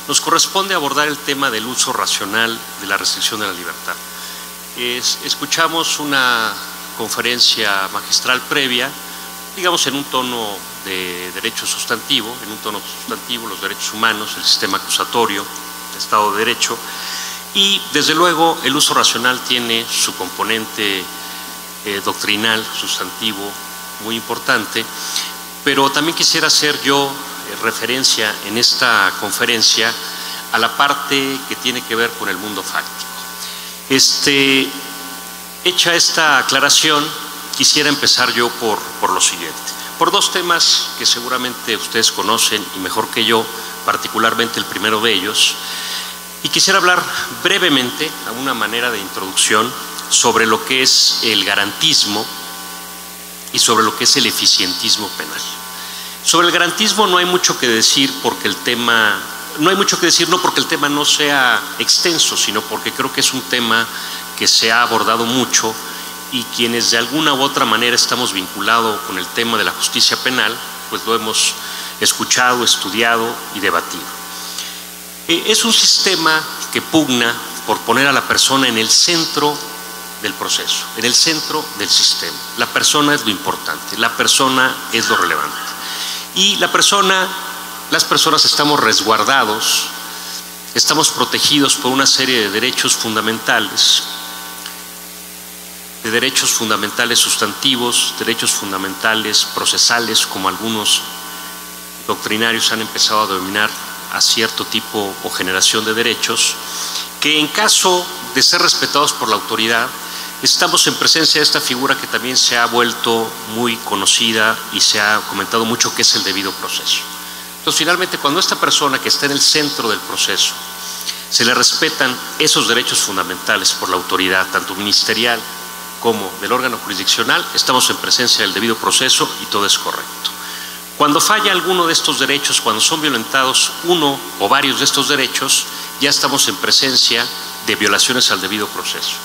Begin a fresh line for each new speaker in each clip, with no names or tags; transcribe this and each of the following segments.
Nos corresponde abordar el tema del uso racional de la restricción de la libertad. Escuchamos una conferencia magistral previa, digamos en un tono de derecho sustantivo, los derechos humanos, el sistema acusatorio, el Estado de Derecho, y desde luego el uso racional tiene su componente doctrinal, sustantivo, muy importante, pero también quisiera hacer yo referencia en esta conferencia a la parte que tiene que ver con el mundo fáctico. Hecha esta aclaración, quisiera empezar yo por lo siguiente, por dos temas que seguramente ustedes conocen y mejor que yo, particularmente el primero de ellos, y quisiera hablar brevemente, a una manera de introducción, sobre lo que es el garantismo y sobre lo que es el eficientismo penal. Sobre el garantismo no hay mucho que decir porque el tema, no porque el tema no sea extenso, sino porque creo que es un tema que se ha abordado mucho y quienes de alguna u otra manera estamos vinculados con el tema de la justicia penal, pues lo hemos escuchado, estudiado y debatido. Es un sistema que pugna por poner a la persona en el centro del proceso, en el centro del sistema. La persona es lo importante, la persona es lo relevante. Y las personas estamos resguardados, estamos protegidos por una serie de derechos fundamentales sustantivos, derechos fundamentales procesales, como algunos doctrinarios han empezado a denominar a cierto tipo o generación de derechos, que en caso de ser respetados por la autoridad, estamos en presencia de esta figura que también se ha vuelto muy conocida y se ha comentado mucho, que es el debido proceso. Entonces, finalmente, cuando esta persona que está en el centro del proceso se le respetan esos derechos fundamentales por la autoridad, tanto ministerial como del órgano jurisdiccional, estamos en presencia del debido proceso y todo es correcto. Cuando falla alguno de estos derechos, cuando son violentados uno o varios de estos derechos, ya estamos en presencia de violaciones al debido proceso.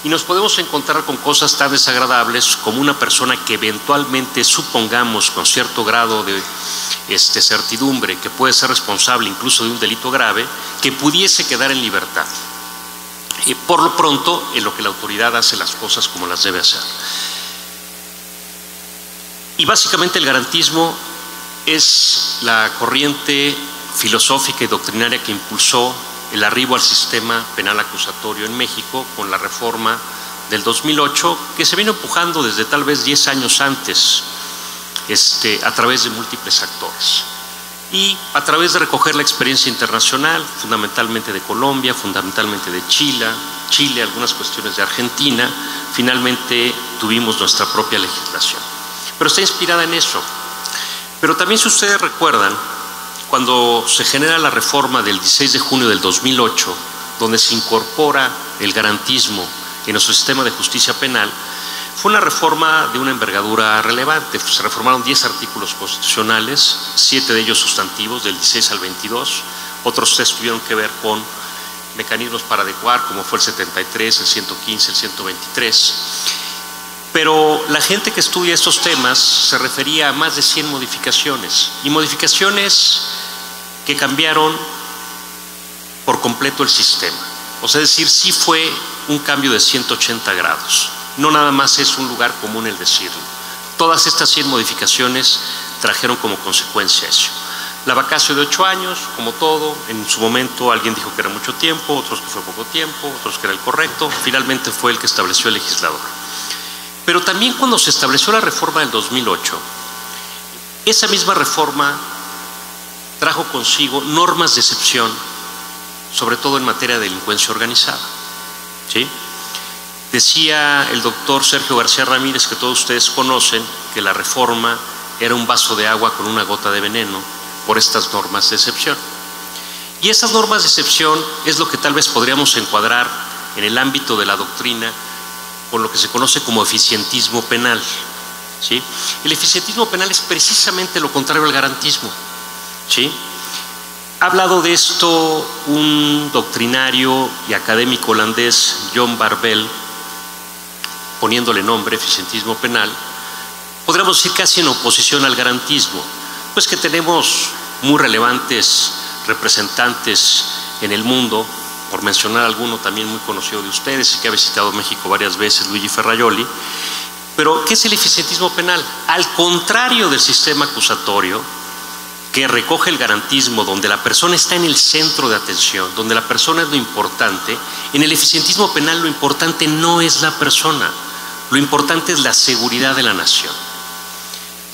Y nos podemos encontrar con cosas tan desagradables como una persona que eventualmente supongamos con cierto grado de certidumbre que puede ser responsable incluso de un delito grave, que pudiese quedar en libertad. Por lo pronto, en lo que la autoridad hace las cosas como las debe hacer. Y básicamente el garantismo es la corriente filosófica y doctrinaria que impulsó el arribo al sistema penal acusatorio en México con la reforma del 2008, que se vino empujando desde tal vez 10 años antes, a través de múltiples actores. Y a través de recoger la experiencia internacional, fundamentalmente de Colombia, fundamentalmente de Chile, algunas cuestiones de Argentina, finalmente tuvimos nuestra propia legislación. Pero está inspirada en eso. Pero también, si ustedes recuerdan, cuando se genera la reforma del 16 de junio del 2008, donde se incorpora el garantismo en nuestro sistema de justicia penal, fue una reforma de una envergadura relevante. Se reformaron 10 artículos constitucionales, 7 de ellos sustantivos, del 16 al 22, otros 3 tuvieron que ver con mecanismos para adecuar, como fue el 73, el 115, el 123. Pero la gente que estudia estos temas se refería a más de 100 modificaciones, y modificaciones que cambiaron por completo el sistema. O sea, es decir, sí fue un cambio de 180 grados. No nada más es un lugar común el decirlo. Todas estas 100 modificaciones trajeron como consecuencia eso. La vacatio de 8 años, como todo, en su momento alguien dijo que era mucho tiempo, otros que fue poco tiempo, otros que era el correcto, finalmente fue el que estableció el legislador. Pero también cuando se estableció la reforma del 2008, esa misma reforma trajo consigo normas de excepción, sobre todo en materia de delincuencia organizada, ¿sí? Decía el doctor Sergio García Ramírez, que todos ustedes conocen, que la reforma era un vaso de agua con una gota de veneno por estas normas de excepción. Y esas normas de excepción es lo que tal vez podríamos encuadrar en el ámbito de la doctrina con lo que se conoce como eficientismo penal, ¿sí? El eficientismo penal es precisamente lo contrario al garantismo, ¿sí? Ha hablado de esto un doctrinario y académico holandés, John Barbel, poniéndole nombre, eficientismo penal, podríamos decir casi en oposición al garantismo, pues que tenemos muy relevantes representantes en el mundo, por mencionar alguno también muy conocido de ustedes y que ha visitado México varias veces, Luigi Ferrajoli. Pero, ¿qué es el eficientismo penal? Al contrario del sistema acusatorio, que recoge el garantismo, donde la persona está en el centro de atención, donde la persona es lo importante, en el eficientismo penal lo importante no es la persona, lo importante es la seguridad de la nación.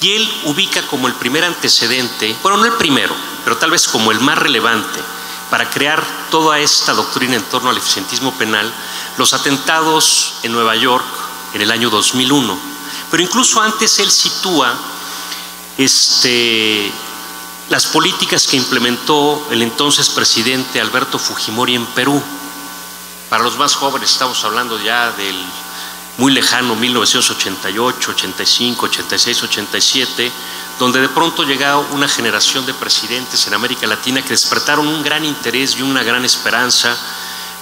Y él ubica como el primer antecedente, bueno, no el primero, pero tal vez como el más relevante, para crear toda esta doctrina en torno al eficientismo penal, los atentados en Nueva York en el año 2001. Pero incluso antes él sitúa las políticas que implementó el entonces presidente Alberto Fujimori en Perú. Para los más jóvenes estamos hablando ya del muy lejano 1988, 85, 86, 87, donde de pronto llegó una generación de presidentes en América Latina que despertaron un gran interés y una gran esperanza,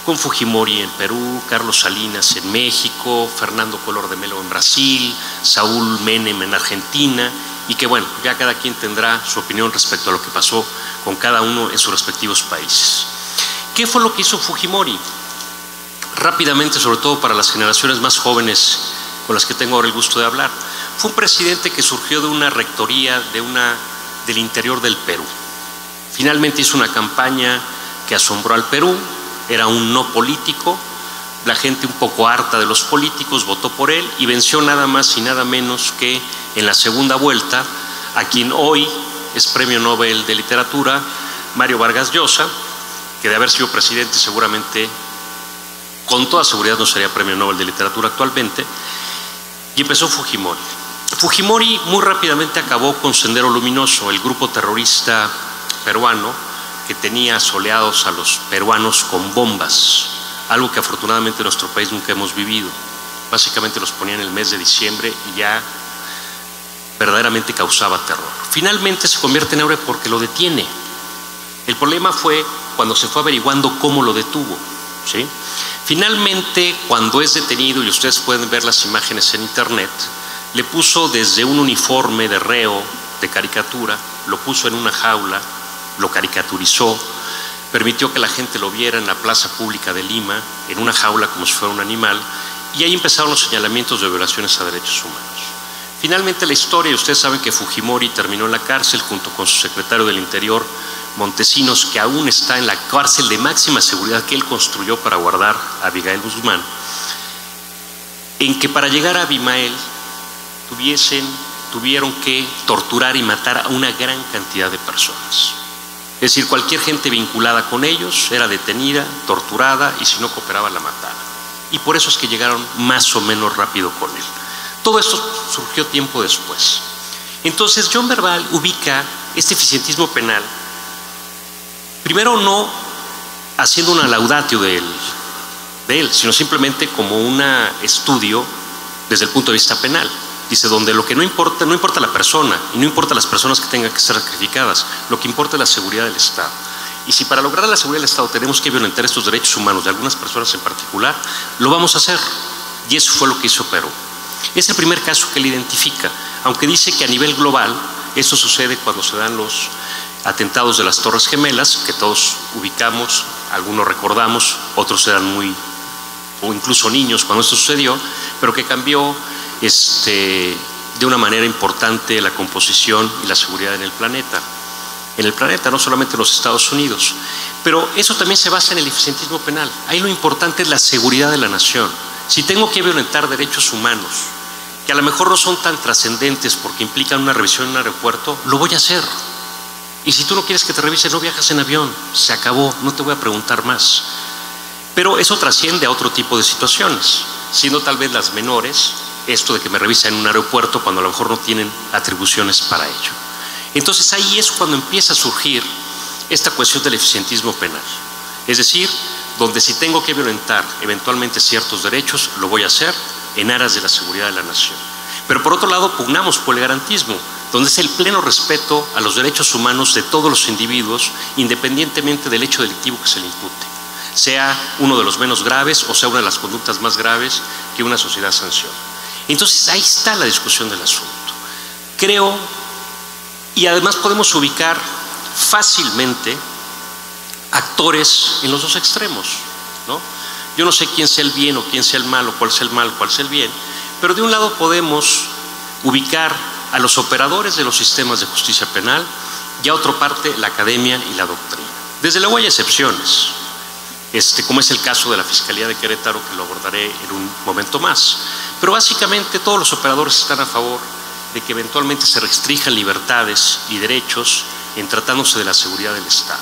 con Fujimori en Perú, Carlos Salinas en México, Fernando Collor de Mello en Brasil, Saúl Menem en Argentina, y que bueno, ya cada quien tendrá su opinión respecto a lo que pasó con cada uno en sus respectivos países. ¿Qué fue lo que hizo Fujimori? Rápidamente, sobre todo para las generaciones más jóvenes con las que tengo ahora el gusto de hablar, fue un presidente que surgió de una rectoría del interior del Perú. Finalmente hizo una campaña que asombró al Perú, era un no político, la gente un poco harta de los políticos votó por él y venció nada más y nada menos que en la segunda vuelta a quien hoy es Premio Nobel de Literatura, Mario Vargas Llosa, que de haber sido presidente seguramente, con toda seguridad no sería Premio Nobel de Literatura actualmente, y empezó Fujimori. Fujimori muy rápidamente acabó con Sendero Luminoso, el grupo terrorista peruano que tenía asoleados a los peruanos con bombas, algo que afortunadamente en nuestro país nunca hemos vivido. Básicamente los ponía en el mes de diciembre y ya verdaderamente causaba terror. Finalmente se convierte en héroe porque lo detiene. El problema fue cuando se fue averiguando cómo lo detuvo, ¿sí? Finalmente, cuando es detenido, y ustedes pueden ver las imágenes en internet, le puso desde un uniforme de reo de caricatura, lo puso en una jaula, lo caricaturizó, permitió que la gente lo viera en la plaza pública de Lima, en una jaula como si fuera un animal, y ahí empezaron los señalamientos de violaciones a derechos humanos. Finalmente la historia, y ustedes saben que Fujimori terminó en la cárcel junto con su secretario del Interior, Montesinos, que aún está en la cárcel de máxima seguridad que él construyó para guardar a Abimael Guzmán, en que para llegar a Abimael tuvieron que torturar y matar a una gran cantidad de personas. Es decir, cualquier gente vinculada con ellos era detenida, torturada y si no cooperaba la mataban. Y por eso es que llegaron más o menos rápido con él. Todo esto surgió tiempo después. Entonces, John Verbal ubica este eficientismo penal, primero no haciendo una laudatio de él, sino simplemente como un estudio desde el punto de vista penal. Dice, donde lo que no importa la persona y no importa las personas que tengan que ser sacrificadas, lo que importa es la seguridad del Estado. Y si para lograr la seguridad del Estado tenemos que violentar estos derechos humanos de algunas personas en particular, lo vamos a hacer. Y eso fue lo que hizo Perú. Es el primer caso que él identifica, aunque dice que a nivel global esto sucede cuando se dan los atentados de las Torres Gemelas, que todos ubicamos, algunos recordamos, otros eran o incluso niños cuando esto sucedió, pero que cambió de una manera importante la composición y la seguridad en el planeta, no solamente en los Estados Unidos. Pero eso también se basa en el eficientismo penal. Ahí lo importante es la seguridad de la nación. Si tengo que violentar derechos humanos, que a lo mejor no son tan trascendentes porque implican una revisión en un aeropuerto, lo voy a hacer. Y si tú no quieres que te revisen, no viajas en avión, se acabó, no te voy a preguntar más. Pero eso trasciende a otro tipo de situaciones, siendo tal vez las menores, esto de que me revisen en un aeropuerto cuando a lo mejor no tienen atribuciones para ello. Entonces ahí es cuando empieza a surgir esta cuestión del eficientismo penal. Es decir, donde si tengo que violentar eventualmente ciertos derechos, lo voy a hacer en aras de la seguridad de la nación. Pero por otro lado, pugnamos por el garantismo, donde es el pleno respeto a los derechos humanos de todos los individuos, independientemente del hecho delictivo que se le impute, sea uno de los menos graves o sea una de las conductas más graves que una sociedad sanciona. Entonces ahí está la discusión del asunto. Creo, y además podemos ubicar fácilmente actores en los dos extremos, ¿no? Yo no sé quién sea el bien o quién sea el mal, o cuál sea el mal, cuál sea el bien, pero de un lado podemos ubicar a los operadores de los sistemas de justicia penal y a otra parte la academia y la doctrina. Desde luego hay excepciones, como es el caso de la Fiscalía de Querétaro, que lo abordaré en un momento más, pero básicamente todos los operadores están a favor de que eventualmente se restrinjan libertades y derechos en tratándose de la seguridad del Estado,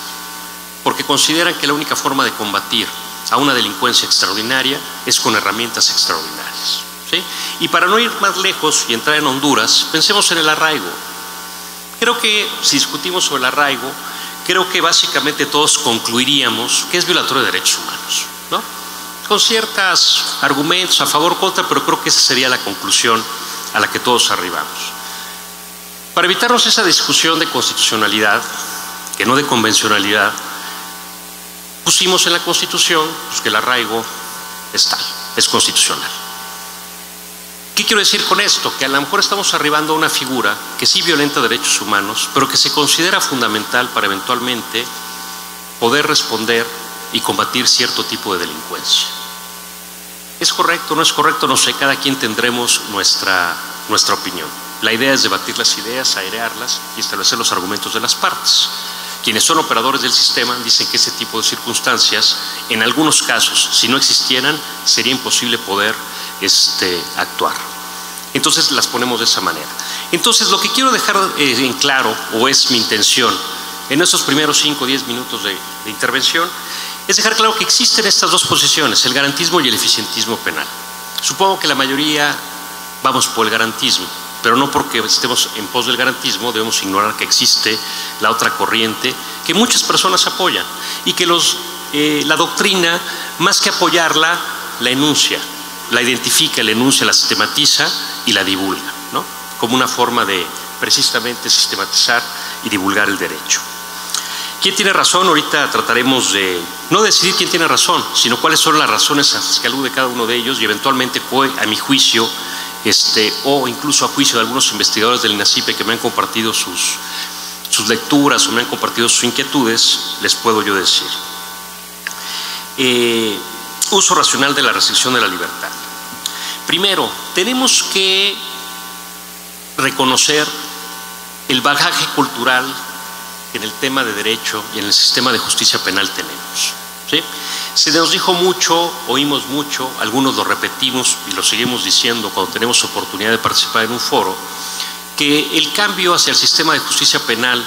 porque consideran que la única forma de combatir a una delincuencia extraordinaria es con herramientas extraordinarias, ¿sí? Y para no ir más lejos y entrar en Honduras, pensemos en el arraigo. Creo que si discutimos sobre el arraigo, creo que básicamente todos concluiríamos que es violatorio de derechos humanos, ¿no? Con ciertos argumentos a favor o contra, pero creo que esa sería la conclusión a la que todos arribamos. Para evitarnos esa discusión de constitucionalidad, que no de convencionalidad, pusimos en la Constitución pues, que el arraigo es tal, es constitucional. ¿Qué quiero decir con esto? Que a lo mejor estamos arribando a una figura que sí violenta derechos humanos, pero que se considera fundamental para eventualmente poder responder y combatir cierto tipo de delincuencia. ¿Es correcto o no es correcto? No sé, cada quien tendremos nuestra opinión. La idea es debatir las ideas, airearlas y establecer los argumentos de las partes. Quienes son operadores del sistema dicen que ese tipo de circunstancias, en algunos casos, si no existieran, sería imposible poder actuar. Entonces las ponemos de esa manera. Entonces lo que quiero dejar en claro, o es mi intención, en estos primeros 5 o 10 minutos de intervención, es dejar claro que existen estas dos posiciones, el garantismo y el eficientismo penal. Supongo que la mayoría vamos por el garantismo, pero no porque estemos en pos del garantismo debemos ignorar que existe la otra corriente que muchas personas apoyan y que la doctrina, más que apoyarla, la enuncia, la identifica, la enuncia, la sistematiza y la divulga, ¿no? Como una forma de precisamente sistematizar y divulgar el derecho. ¿Quién tiene razón? Ahorita trataremos de no decidir quién tiene razón, sino cuáles son las razones a las que alude cada uno de ellos y eventualmente, a mi juicio, o incluso a juicio de algunos investigadores del INACIPE que me han compartido sus lecturas o me han compartido sus inquietudes, les puedo yo decir. Uso racional de la restricción de la libertad. Primero, tenemos que reconocer el bagaje cultural que en el tema de derecho y en el sistema de justicia penal tenemos, ¿sí? Se nos dijo mucho, oímos mucho, algunos lo repetimos y lo seguimos diciendo cuando tenemos oportunidad de participar en un foro, que el cambio hacia el sistema de justicia penal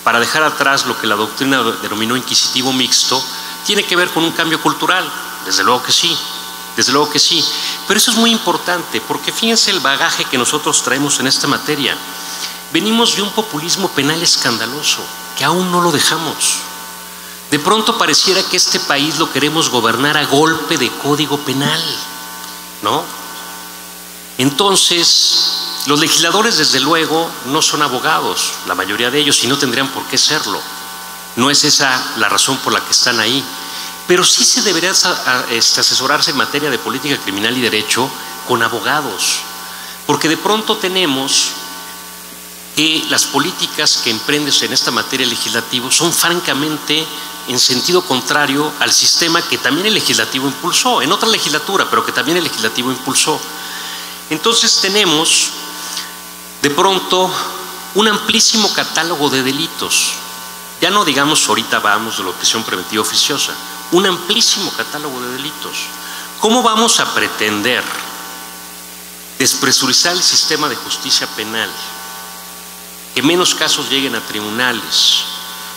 para dejar atrás lo que la doctrina denominó inquisitivo mixto tiene que ver con un cambio cultural. Desde luego que sí, desde luego que sí, pero eso es muy importante porque fíjense el bagaje que nosotros traemos en esta materia. Venimos de un populismo penal escandaloso que aún no lo dejamos. De pronto pareciera que este país lo queremos gobernar a golpe de código penal, ¿no? Entonces, los legisladores desde luego no son abogados, la mayoría de ellos, y no tendrían por qué serlo. No es esa la razón por la que están ahí. Pero sí se debería asesorarse en materia de política criminal y derecho con abogados, porque de pronto tenemos que las políticas que emprendes en esta materia legislativa son francamente en sentido contrario al sistema que también el legislativo impulsó, en otra legislatura, pero que también el legislativo impulsó. Entonces tenemos de pronto un amplísimo catálogo de delitos, ya no digamos ahorita vamos de la prisión preventiva oficiosa, un amplísimo catálogo de delitos. ¿Cómo vamos a pretender despresurizar el sistema de justicia penal, que menos casos lleguen a tribunales,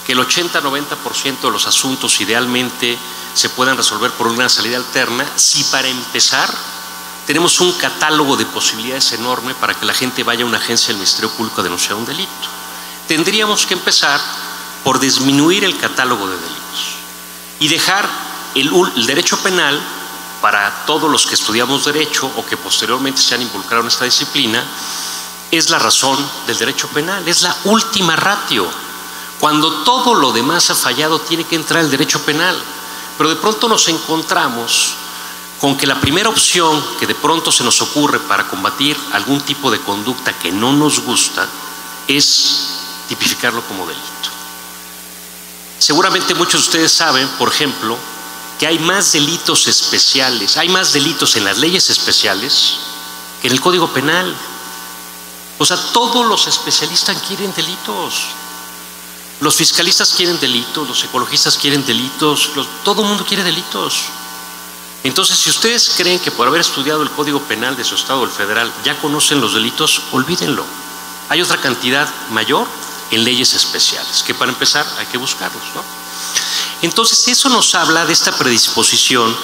que el 80-90% de los asuntos idealmente se puedan resolver por una salida alterna, si para empezar tenemos un catálogo de posibilidades enorme para que la gente vaya a una agencia del Ministerio Público a denunciar un delito? Tendríamos que empezar por disminuir el catálogo de delitos y dejar el derecho penal para todos los que estudiamos derecho o que posteriormente se han involucrado en esta disciplina. Es la razón del derecho penal, es la última ratio. Cuando todo lo demás ha fallado, tiene que entrar el derecho penal. Pero de pronto nos encontramos con que la primera opción que de pronto se nos ocurre para combatir algún tipo de conducta que no nos gusta es tipificarlo como delito. Seguramente muchos de ustedes saben, por ejemplo, que hay más delitos especiales, hay más delitos en las leyes especiales que en el Código Penal. O sea, todos los especialistas quieren delitos. Los fiscalistas quieren delitos, los ecologistas quieren delitos, todo el mundo quiere delitos. Entonces, si ustedes creen que por haber estudiado el Código Penal de su estado, el federal, ya conocen los delitos, olvídenlo. Hay otra cantidad mayor en leyes especiales, que para empezar hay que buscarlos, ¿no? Entonces, eso nos habla de esta predisposición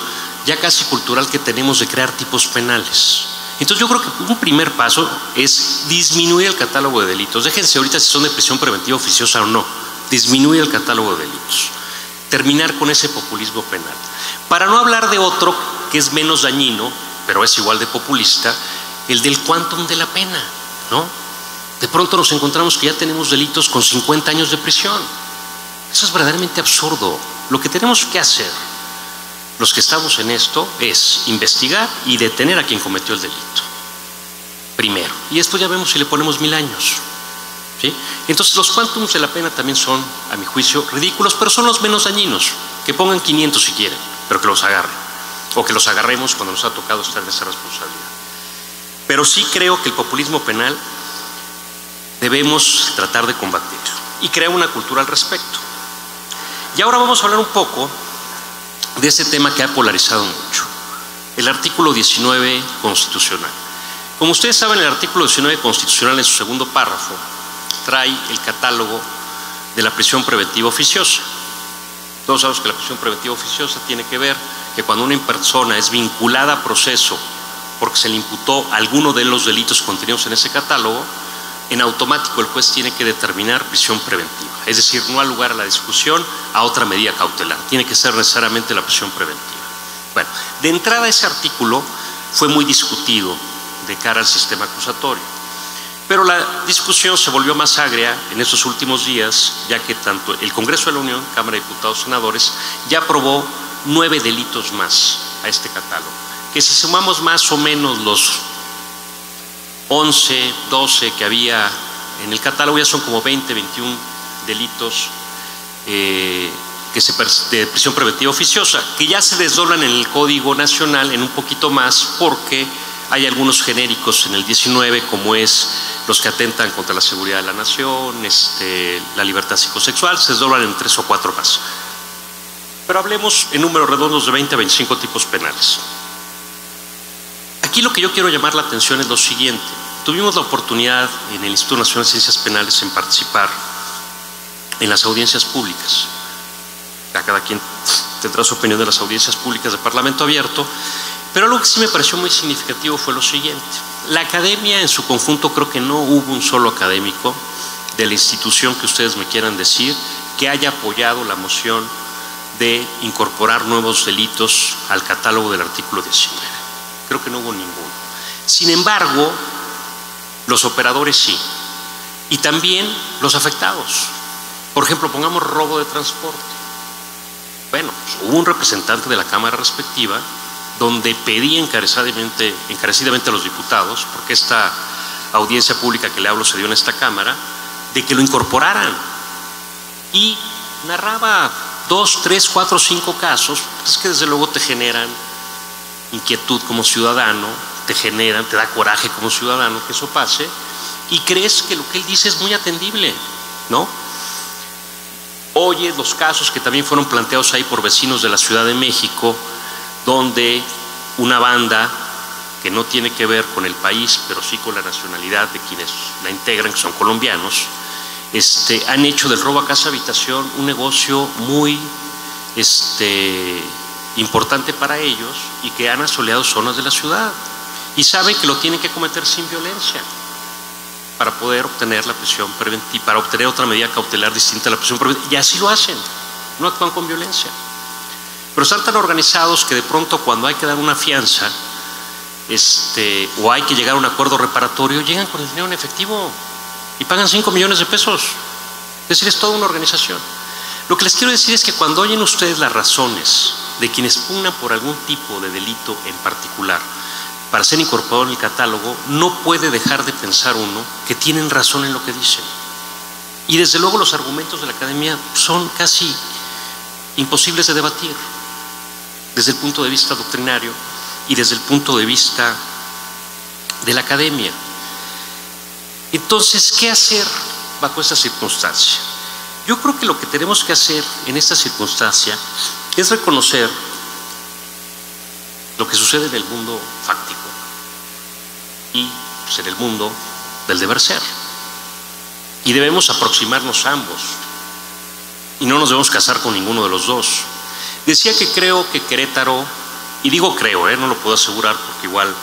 ya casi cultural que tenemos de crear tipos penales. Entonces, yo creo que un primer paso es disminuir el catálogo de delitos. Déjense ahorita si son de prisión preventiva oficiosa o no. Disminuir el catálogo de delitos. Terminar con ese populismo penal. Para no hablar de otro que es menos dañino, pero es igual de populista, el del quantum de la pena, ¿no? De pronto nos encontramos que ya tenemos delitos con 50 años de prisión. Eso es verdaderamente absurdo. Lo que tenemos que hacer, los que estamos en esto, es investigar y detener a quien cometió el delito. Primero. Y después ya vemos si le ponemos 1000 años. ¿Sí? Entonces los quantums de la pena también son, a mi juicio, ridículos, pero son los menos dañinos. Que pongan 500 si quieren, pero que los agarren. O que los agarremos cuando nos ha tocado estar en esa responsabilidad. Pero sí creo que el populismo penal debemos tratar de combatir y crear una cultura al respecto. Y ahora vamos a hablar un poco de ese tema que ha polarizado mucho, el artículo 19 constitucional. Como ustedes saben, el artículo 19 constitucional en su segundo párrafo trae el catálogo de la prisión preventiva oficiosa. Todos sabemos que la prisión preventiva oficiosa tiene que ver que cuando una persona es vinculada a proceso porque se le imputó alguno de los delitos contenidos en ese catálogo, en automático el juez tiene que determinar prisión preventiva. Es decir, no ha lugar a la discusión a otra medida cautelar. Tiene que ser necesariamente la prisión preventiva. Bueno, de entrada ese artículo fue muy discutido de cara al sistema acusatorio. Pero la discusión se volvió más agria en estos últimos días, ya que tanto el Congreso de la Unión, Cámara de Diputados y Senadores, ya aprobó 9 delitos más a este catálogo. Que si sumamos más o menos los 11, 12 que había en el catálogo, ya son como 20, 21 delitos de prisión preventiva oficiosa, que ya se desdoblan en el Código Nacional en un poquito más, porque hay algunos genéricos en el 19, como es los que atentan contra la seguridad de la nación, la libertad psicosexual, se desdoblan en 3 o 4 más. Pero hablemos en números redondos de 20 a 25 tipos penales. Aquí lo que yo quiero llamar la atención es lo siguiente. Tuvimos la oportunidad en el Instituto Nacional de Ciencias Penales en participar en las audiencias públicas. Cada quien tendrá su opinión de las audiencias públicas de Parlamento Abierto, pero algo que sí me pareció muy significativo fue lo siguiente. La academia en su conjunto, creo que no hubo un solo académico de la institución que ustedes me quieran decir que haya apoyado la moción de incorporar nuevos delitos al catálogo del artículo 19. Creo que no hubo ninguno. Sin embargo, los operadores sí, y también los afectados. Por ejemplo, pongamos robo de transporte. Bueno, pues hubo un representante de la Cámara respectiva donde pedía encarecidamente a los diputados, porque esta audiencia pública que le hablo se dio en esta Cámara, de que lo incorporaran. Y narraba 2, 3, 4, 5 casos, pues que desde luego te generan inquietud como ciudadano, te da coraje como ciudadano que eso pase, y crees que lo que él dice es muy atendible, ¿no? Oyes los casos que también fueron planteados ahí por vecinos de la Ciudad de México, donde una banda que no tiene que ver con el país, pero sí con la nacionalidad de quienes la integran, que son colombianos, han hecho del robo a casa habitación un negocio muy importante para ellos, y que han asoleado zonas de la ciudad y saben que lo tienen que cometer sin violencia para poder obtener la prisión preventiva, para obtener otra medida cautelar distinta a la prisión preventiva, y así lo hacen, no actúan con violencia. Pero están tan organizados que de pronto cuando hay que dar una fianza o hay que llegar a un acuerdo reparatorio, llegan con el dinero en efectivo y pagan 5 millones de pesos. Es decir, es toda una organización. Lo que les quiero decir es que cuando oyen ustedes las razones de quienes pugnan por algún tipo de delito en particular para ser incorporado en el catálogo, no puede dejar de pensar uno que tienen razón en lo que dicen. Y desde luego los argumentos de la academia son casi imposibles de debatir desde el punto de vista doctrinario y desde el punto de vista de la academia. Entonces, ¿qué hacer bajo esta circunstancia? Yo creo que lo que tenemos que hacer en esta circunstancia es reconocer lo que sucede en el mundo fáctico y pues, en el mundo del deber ser. Y debemos aproximarnos a ambos. Y no nos debemos casar con ninguno de los dos. Decía que creo que Querétaro, y digo creo, no lo puedo asegurar porque igual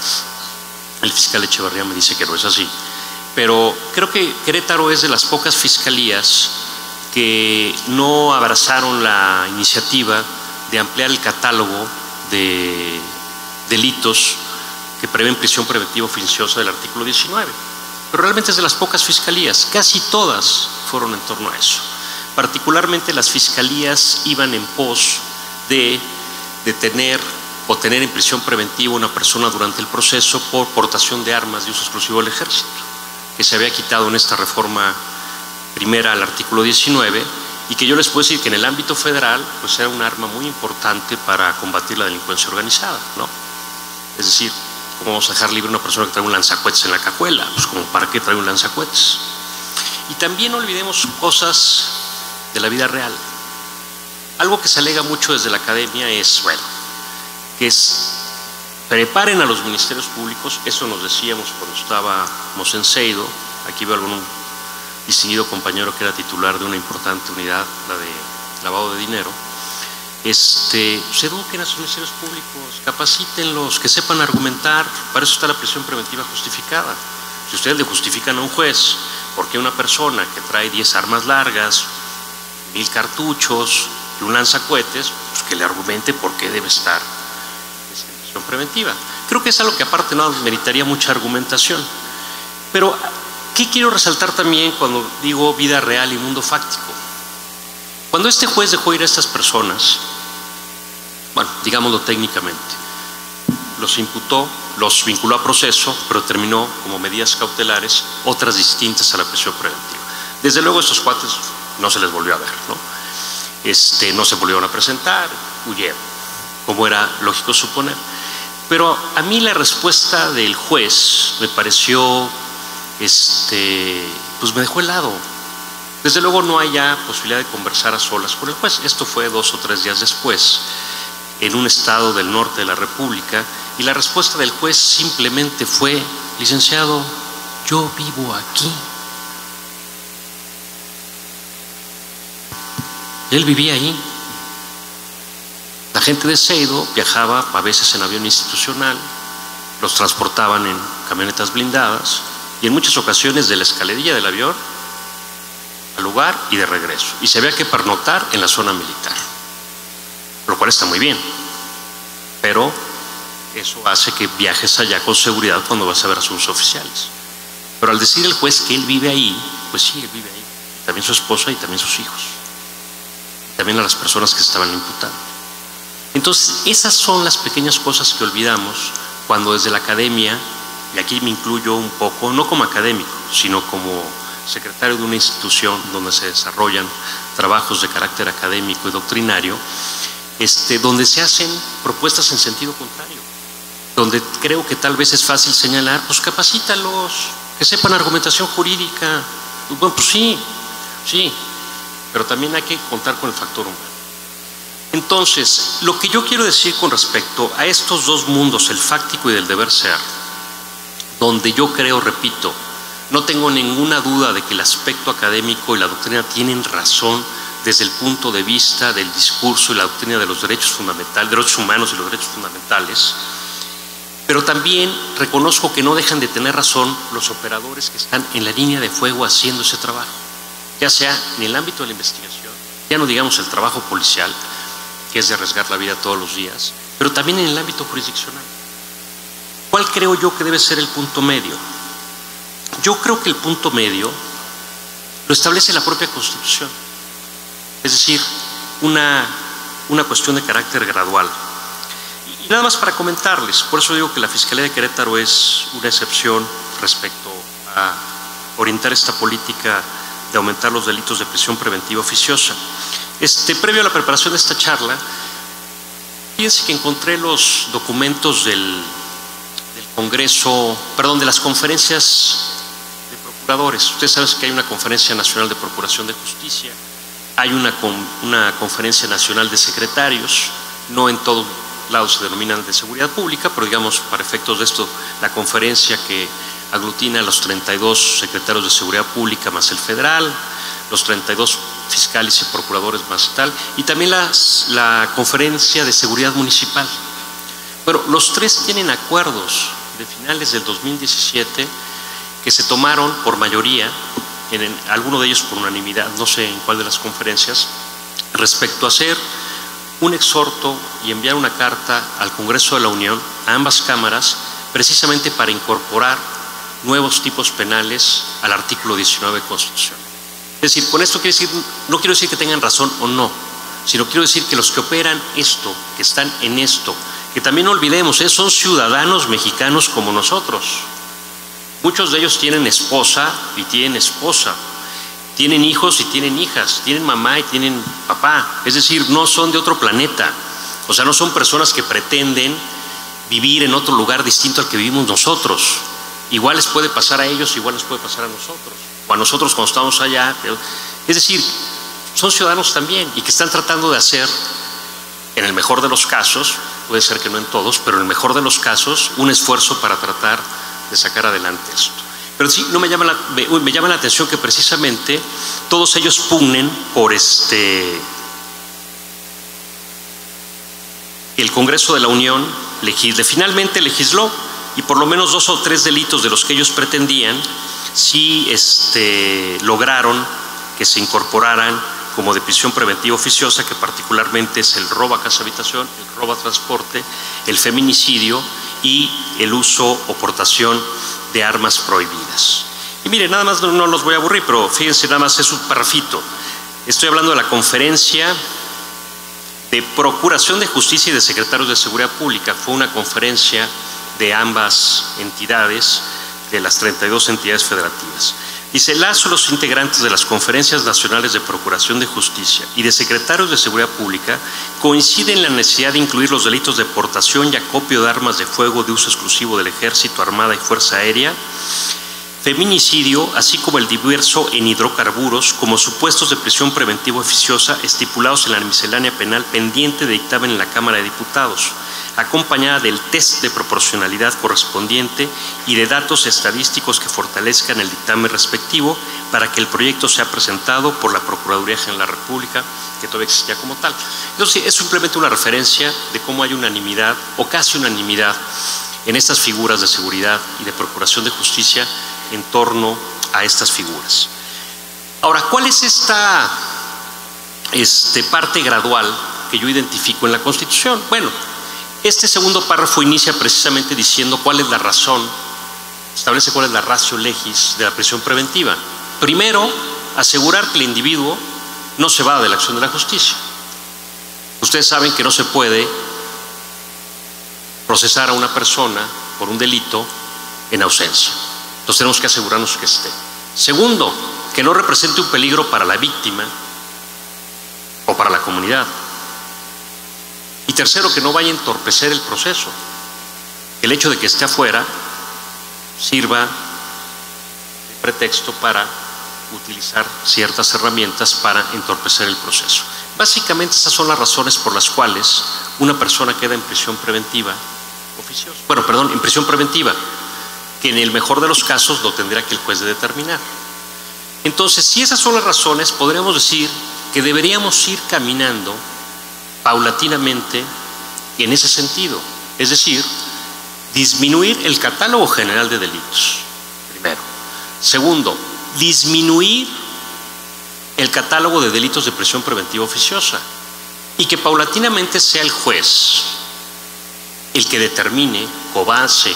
el fiscal Echeverría me dice que no es así, pero creo que Querétaro es de las pocas fiscalías que no abrazaron la iniciativa de ampliar el catálogo de delitos que prevén prisión preventiva oficiosa del artículo 19. Pero realmente es de las pocas fiscalías, casi todas fueron en torno a eso. Particularmente las fiscalías iban en pos de detener o tener en prisión preventiva a una persona durante el proceso por portación de armas de uso exclusivo del ejército, que se había quitado en esta reforma primera al artículo 19 y que yo les puedo decir que en el ámbito federal pues era un arma muy importante para combatir la delincuencia organizada, ¿no? Es decir, ¿cómo vamos a dejar libre a una persona que trae un lanzacohetes en la cajuela? Pues como ¿para qué trae un lanzacohetes? Y también no olvidemos cosas de la vida real. Algo que se alega mucho desde la academia es, bueno, que es preparen a los ministerios públicos, eso nos decíamos cuando estábamos en Seido, aquí veo algún distinguido compañero que era titular de una importante unidad, la de lavado de dinero, se eduquen a sus ministerios públicos, capacítenlos, que sepan argumentar, para eso está la prisión preventiva justificada. Si ustedes le justifican a un juez porque una persona que trae 10 armas largas, 1000 cartuchos y un lanzacohetes, pues que le argumente por qué debe estar en prisión preventiva. Creo que es algo que aparte no meritaría mucha argumentación. Pero, ¿qué quiero resaltar también cuando digo vida real y mundo fáctico? Cuando este juez dejó ir a estas personas, bueno, digámoslo técnicamente, los imputó, los vinculó a proceso, pero terminó como medidas cautelares otras distintas a la prisión preventiva. Desde luego estos cuates no se les volvió a ver, ¿no? No se volvieron a presentar, huyeron, como era lógico suponer. Pero a mí la respuesta del juez me pareció, pues me dejó helado. Desde luego no hay ya posibilidad de conversar a solas con el juez. Esto fue 2 o 3 días después, en un estado del norte de la República, y la respuesta del juez simplemente fue: licenciado, yo vivo aquí. Él vivía ahí. La gente de Seido viajaba a veces en avión institucional, los transportaban en camionetas blindadas y en muchas ocasiones de la escalerilla del avión al lugar y de regreso. Y se había que pernoctar en la zona militar, lo cual está muy bien, pero eso hace que viajes allá con seguridad cuando vas a ver asuntos oficiales. Pero al decir el juez que él vive ahí, pues sí, él vive ahí. También su esposa y también sus hijos. También a las personas que estaban imputando. Entonces, esas son las pequeñas cosas que olvidamos cuando desde la academia, y aquí me incluyo un poco, no como académico, sino como secretario de una institución donde se desarrollan trabajos de carácter académico y doctrinario, donde se hacen propuestas en sentido contrario, donde creo que tal vez es fácil señalar, pues capacítalos, que sepan argumentación jurídica. Bueno, pues sí, pero también hay que contar con el factor humano. Entonces, lo que yo quiero decir con respecto a estos dos mundos, el fáctico y del deber ser, donde yo creo, repito, no tengo ninguna duda de que el aspecto académico y la doctrina tienen razón desde el punto de vista del discurso y la doctrina de los derechos fundamentales, derechos humanos y los derechos fundamentales, pero también reconozco que no dejan de tener razón los operadores que están en la línea de fuego haciendo ese trabajo, ya sea en el ámbito de la investigación, ya no digamos el trabajo policial, que es de arriesgar la vida todos los días, pero también en el ámbito jurisdiccional. ¿Cuál creo yo que debe ser el punto medio? Yo creo que el punto medio lo establece la propia Constitución, es decir, una cuestión de carácter gradual. Y nada más para comentarles, por eso digo que la Fiscalía de Querétaro es una excepción respecto a orientar esta política de aumentar los delitos de prisión preventiva oficiosa. Previo a la preparación de esta charla, fíjense que encontré los documentos del Congreso, perdón, de las conferencias de procuradores. Ustedes saben que hay una Conferencia Nacional de Procuración de Justicia, hay una Conferencia Nacional de Secretarios, no en todos lados se denominan de Seguridad Pública, pero digamos, para efectos de esto, la conferencia que aglutina a los 32 secretarios de Seguridad Pública más el federal, los 32 fiscales y procuradores más tal, y también la Conferencia de Seguridad Municipal. Bueno, los tres tienen acuerdos de finales del 2017 que se tomaron por mayoría, alguno de ellos por unanimidad, no sé en cuál de las conferencias, respecto a hacer un exhorto y enviar una carta al Congreso de la Unión, a ambas cámaras, precisamente para incorporar nuevos tipos penales al artículo 19 de la Constitución. Es decir, con esto no quiero decir que tengan razón o no, sino quiero decir que los que operan esto, que están en esto, que también no olvidemos, son ciudadanos mexicanos como nosotros. Muchos de ellos tienen esposa y tienen esposa, tienen hijos y tienen hijas, tienen mamá y tienen papá, es decir, no son de otro planeta, o sea, no son personas que pretenden vivir en otro lugar distinto al que vivimos nosotros. Igual les puede pasar a ellos, igual les puede pasar a nosotros, o a nosotros cuando estamos allá, es decir, son ciudadanos también y que están tratando de hacer, en el mejor de los casos, puede ser que no en todos, pero en el mejor de los casos, un esfuerzo para tratar de sacar adelante esto. Pero sí, me llama la atención que precisamente todos ellos pugnen por el Congreso de la Unión finalmente legisló, y por lo menos 2 o 3 delitos de los que ellos pretendían, sí lograron que se incorporaran como de prisión preventiva oficiosa, que particularmente es el robo a casa habitación, el robo a transporte, el feminicidio y el uso o portación de armas prohibidas. Y miren, nada más no los voy a aburrir, pero fíjense, nada más es un parrafito. Estoy hablando de la Conferencia de Procuración de Justicia y de Secretarios de Seguridad Pública. Fue una conferencia de ambas entidades, de las 32 entidades federativas. Dice, los integrantes de las Conferencias Nacionales de Procuración de Justicia y de Secretarios de Seguridad Pública coinciden en la necesidad de incluir los delitos de portación y acopio de armas de fuego de uso exclusivo del Ejército, Armada y Fuerza Aérea, feminicidio, así como el diverso en hidrocarburos, como supuestos de prisión preventiva oficiosa estipulados en la miscelánea penal pendiente de dictamen en la Cámara de Diputados, acompañada del test de proporcionalidad correspondiente y de datos estadísticos que fortalezcan el dictamen respectivo para que el proyecto sea presentado por la Procuraduría General de la República, que todavía existía como tal. Entonces, es simplemente una referencia de cómo hay unanimidad, o casi unanimidad, en estas figuras de seguridad y de procuración de justicia en torno a estas figuras. Ahora, ¿cuál es esta parte gradual que yo identifico en la Constitución? Bueno, este segundo párrafo inicia precisamente diciendo cuál es la razón, establece cuál es la ratio legis de la prisión preventiva. Primero, asegurar que el individuo no se vada de la acción de la justicia. Ustedes saben que no se puede procesar a una persona por un delito en ausencia. Entonces tenemos que asegurarnos que esté. Segundo, que no represente un peligro para la víctima o para la comunidad. Y tercero, que no vaya a entorpecer el proceso. El hecho de que esté afuera sirva de pretexto para utilizar ciertas herramientas para entorpecer el proceso. Básicamente esas son las razones por las cuales una persona queda en prisión preventiva oficiosa. Bueno, perdón, en prisión preventiva, que en el mejor de los casos lo tendrá que el juez de determinar. Entonces, si esas son las razones, podríamos decir que deberíamos ir caminando paulatinamente en ese sentido, es decir, disminuir el catálogo general de delitos, primero. Segundo, disminuir el catálogo de delitos de prisión preventiva oficiosa y que paulatinamente sea el juez el que determine con base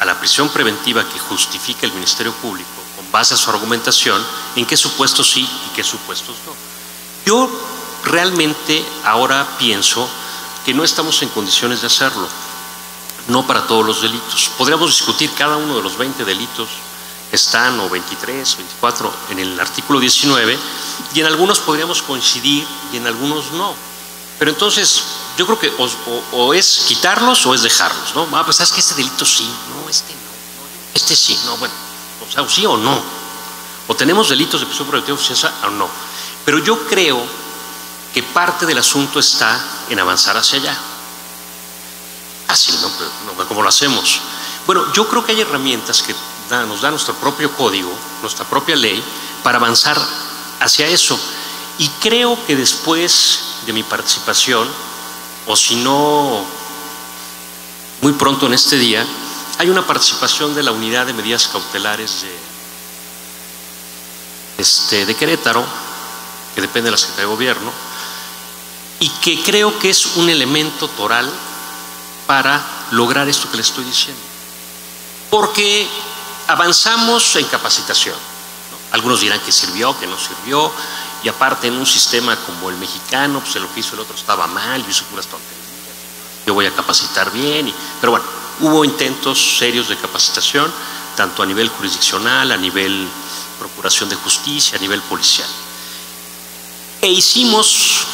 a la prisión preventiva que justifica el Ministerio Público, con base a su argumentación, en qué supuestos sí y qué supuestos no. Yo realmente ahora pienso que no estamos en condiciones de hacerlo, no para todos los delitos. Podríamos discutir cada uno de los 20 delitos están, o 23, 24, en el artículo 19, y en algunos podríamos coincidir y en algunos no. Pero entonces, yo creo que o es quitarlos o es dejarlos, ¿no? Pues sabes que este delito sí, no, este no, este sí, no, bueno, o sea, sí o no. O tenemos delitos de prisión preventiva oficiosa o no. Pero yo creo que parte del asunto está en avanzar hacia allá. Fácil, ¿no? Pero, no, ¿cómo lo hacemos? Bueno, yo creo que hay herramientas que nos da nuestro propio código, nuestra propia ley, para avanzar hacia eso. Y creo que después de mi participación, o si no, muy pronto en este día, hay una participación de la Unidad de Medidas Cautelares de Querétaro, que depende de la Secretaría de Gobierno, y que creo que es un elemento toral para lograr esto que le estoy diciendo. Porque avanzamos en capacitación, ¿no? Algunos dirán que sirvió, que no sirvió, y aparte en un sistema como el mexicano, pues lo que hizo el otro estaba mal, yo hice puras tonterías, yo voy a capacitar bien, pero bueno, hubo intentos serios de capacitación, tanto a nivel jurisdiccional, a nivel procuración de justicia, a nivel policial. E hicimos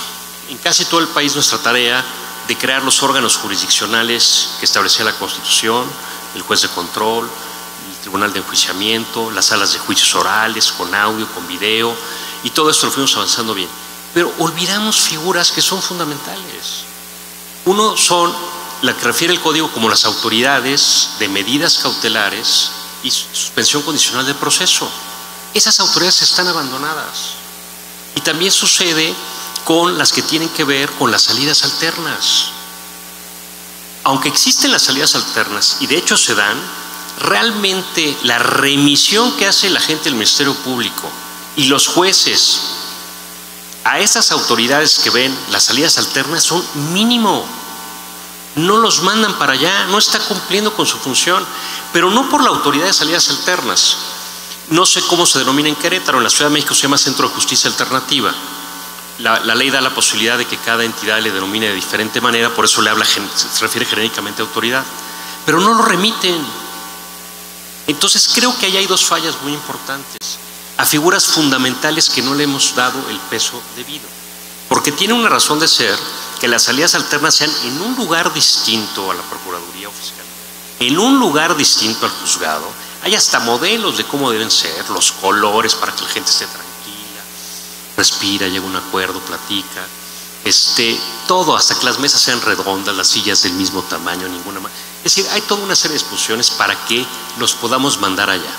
en casi todo el país nuestra tarea de crear los órganos jurisdiccionales que establecía la Constitución, el juez de control, el tribunal de enjuiciamiento, las salas de juicios orales, con audio, con video, y todo esto lo fuimos avanzando bien. Pero olvidamos figuras que son fundamentales. Uno son la que refiere el código como las autoridades de medidas cautelares y suspensión condicional del proceso. Esas autoridades están abandonadas. Y también sucede con las que tienen que ver con las salidas alternas. Aunque existen las salidas alternas, y de hecho se dan, realmente la remisión que hace la gente del Ministerio Público y los jueces a esas autoridades que ven las salidas alternas son mínimo. No los mandan para allá, no está cumpliendo con su función, pero no por la autoridad de salidas alternas. No sé cómo se denomina en Querétaro, en la Ciudad de México se llama Centro de Justicia Alternativa. La ley da la posibilidad de que cada entidad le denomine de diferente manera, por eso se refiere genéricamente a autoridad, pero no lo remiten. Entonces creo que ahí hay dos fallas muy importantes, a figuras fundamentales que no le hemos dado el peso debido, porque tiene una razón de ser que las salidas alternas sean en un lugar distinto a la Procuraduría Oficial, en un lugar distinto al juzgado. Hay hasta modelos de cómo deben ser, los colores para que la gente esté tranquila, respira, llega a un acuerdo, platica, todo, hasta que las mesas sean redondas, las sillas del mismo tamaño, ninguna más. Es decir, hay toda una serie de disposiciones para que los podamos mandar allá.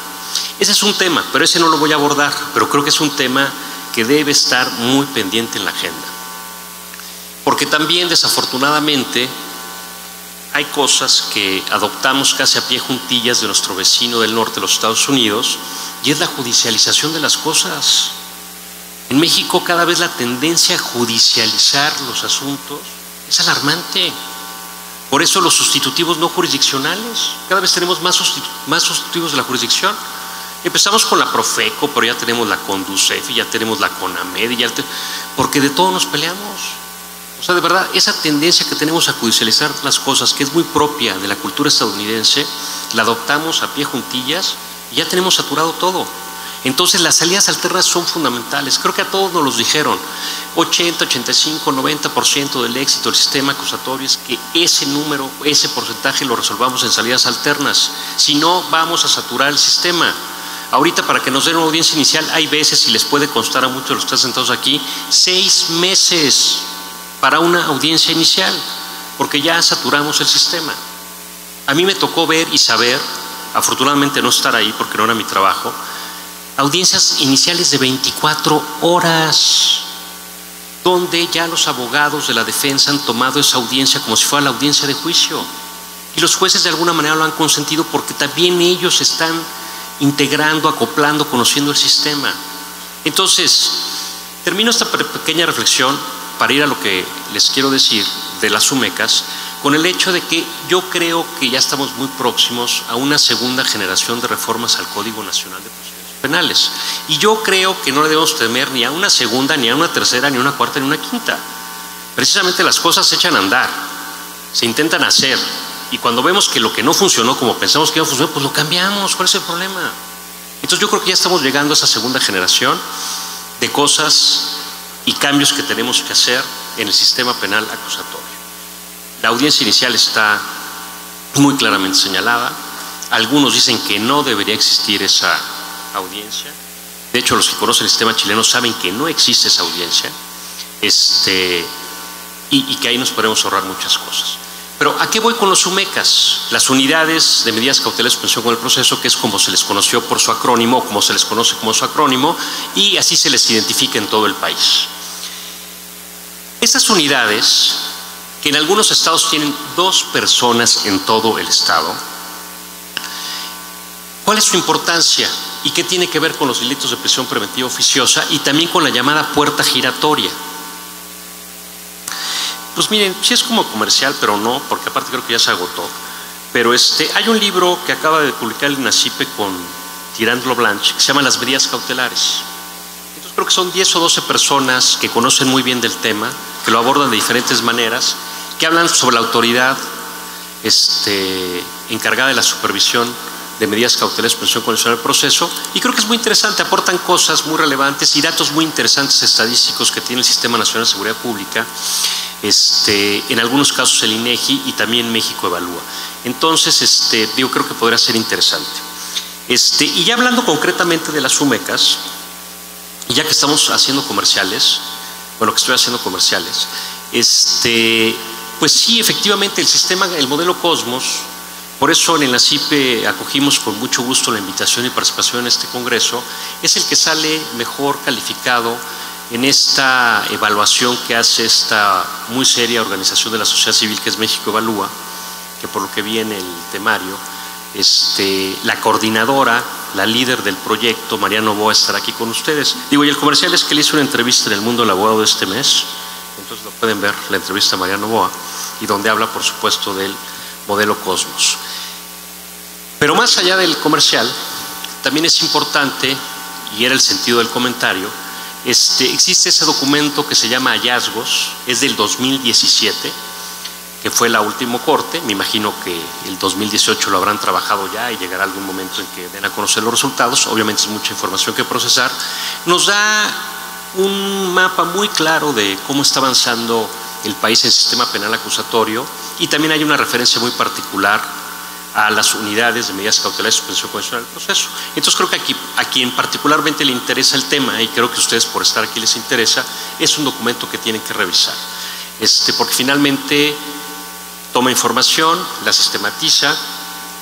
Ese es un tema, pero ese no lo voy a abordar, pero creo que es un tema que debe estar muy pendiente en la agenda. Porque también, desafortunadamente, hay cosas que adoptamos casi a pie juntillas de nuestro vecino del norte de los Estados Unidos, y es la judicialización de las cosas. En México cada vez la tendencia a judicializar los asuntos es alarmante. Por eso los sustitutivos no jurisdiccionales, cada vez tenemos más sustitutivos de la jurisdicción. Empezamos con la Profeco, pero ya tenemos la Conducef, ya tenemos la CONAMED, porque de todo nos peleamos. O sea, de verdad, esa tendencia que tenemos a judicializar las cosas, que es muy propia de la cultura estadounidense, la adoptamos a pie juntillas y ya tenemos saturado todo. Entonces las salidas alternas son fundamentales. Creo que a todos nos los dijeron. 80, 85, 90% del éxito del sistema acusatorio es que ese número, ese porcentaje lo resolvamos en salidas alternas. Si no, vamos a saturar el sistema. Ahorita, para que nos den una audiencia inicial, hay veces, y les puede constar a muchos de los que están sentados aquí, 6 meses para una audiencia inicial, porque ya saturamos el sistema. A mí me tocó ver y saber, afortunadamente no estar ahí porque no era mi trabajo, audiencias iniciales de 24 horas, donde ya los abogados de la defensa han tomado esa audiencia como si fuera la audiencia de juicio. Y los jueces de alguna manera lo han consentido porque también ellos están integrando, acoplando, conociendo el sistema. Entonces, termino esta pequeña reflexión para ir a lo que les quiero decir de las UMECAS, con el hecho de que yo creo que ya estamos muy próximos a una segunda generación de reformas al Código Nacional de Procedimientos Penales. Y yo creo que no le debemos temer ni a una segunda, ni a una tercera, ni a una cuarta, ni a una quinta. Precisamente las cosas se echan a andar, se intentan hacer, y cuando vemos que lo que no funcionó como pensamos que iba a funcionar, pues lo cambiamos. ¿Cuál es el problema? Entonces yo creo que ya estamos llegando a esa segunda generación de cosas y cambios que tenemos que hacer en el sistema penal acusatorio. La audiencia inicial está muy claramente señalada. Algunos dicen que no debería existir esa audiencia. De hecho, los que conocen el sistema chileno saben que no existe esa audiencia y que ahí nos podemos ahorrar muchas cosas. Pero ¿a qué voy con los UMECAS? Las unidades de medidas cautelares de suspensión con el proceso, que es como se les conoció por su acrónimo, o como se les conoce como su acrónimo, y así se les identifica en todo el país. Estas unidades, que en algunos estados tienen 2 personas en todo el estado, ¿cuál es su importancia? ¿Y qué tiene que ver con los delitos de prisión preventiva oficiosa y también con la llamada puerta giratoria? Pues miren, sí es como comercial, pero no, porque aparte creo que ya se agotó. Pero hay un libro que acaba de publicar el INACIPE con Tirant Blanche, que se llama Las medidas cautelares. Entonces creo que son 10 o 12 personas que conocen muy bien del tema, que lo abordan de diferentes maneras, que hablan sobre la autoridad encargada de la supervisión de medidas cautelares de suspensión condicional del proceso, y creo que es muy interesante, aportan cosas muy relevantes y datos muy interesantes estadísticos que tiene el Sistema Nacional de Seguridad Pública, en algunos casos el INEGI y también México Evalúa. Entonces, creo que podría ser interesante. Y ya hablando concretamente de las UMECAS, y ya que estamos haciendo comerciales, bueno, que estoy haciendo comerciales, pues sí, efectivamente el modelo Cosmos. Por eso en el INACIPE acogimos con mucho gusto la invitación y participación en este congreso. Es el que sale mejor calificado en esta evaluación que hace esta muy seria organización de la sociedad civil que es México Evalúa, que por lo que vi en el temario, la coordinadora, la líder del proyecto, María Novoa, estará aquí con ustedes. Y el comercial es que le hice una entrevista en El Mundo del Abogado de este mes, entonces lo pueden ver, la entrevista a María Novoa, y donde habla, por supuesto, del modelo Cosmos. Pero más allá del comercial, también es importante, y era el sentido del comentario, existe ese documento que se llama Hallazgos, es del 2017, que fue la última corte. Me imagino que el 2018 lo habrán trabajado ya y llegará algún momento en que den a conocer los resultados. Obviamente es mucha información que procesar. Nos da un mapa muy claro de cómo está avanzando el país en el sistema penal acusatorio, y también hay una referencia muy particular a las unidades de medidas cautelares de suspensión condicional del proceso. Entonces creo que a quien particularmente le interesa el tema, y creo que a ustedes por estar aquí les interesa, es un documento que tienen que revisar, porque finalmente toma información, la sistematiza,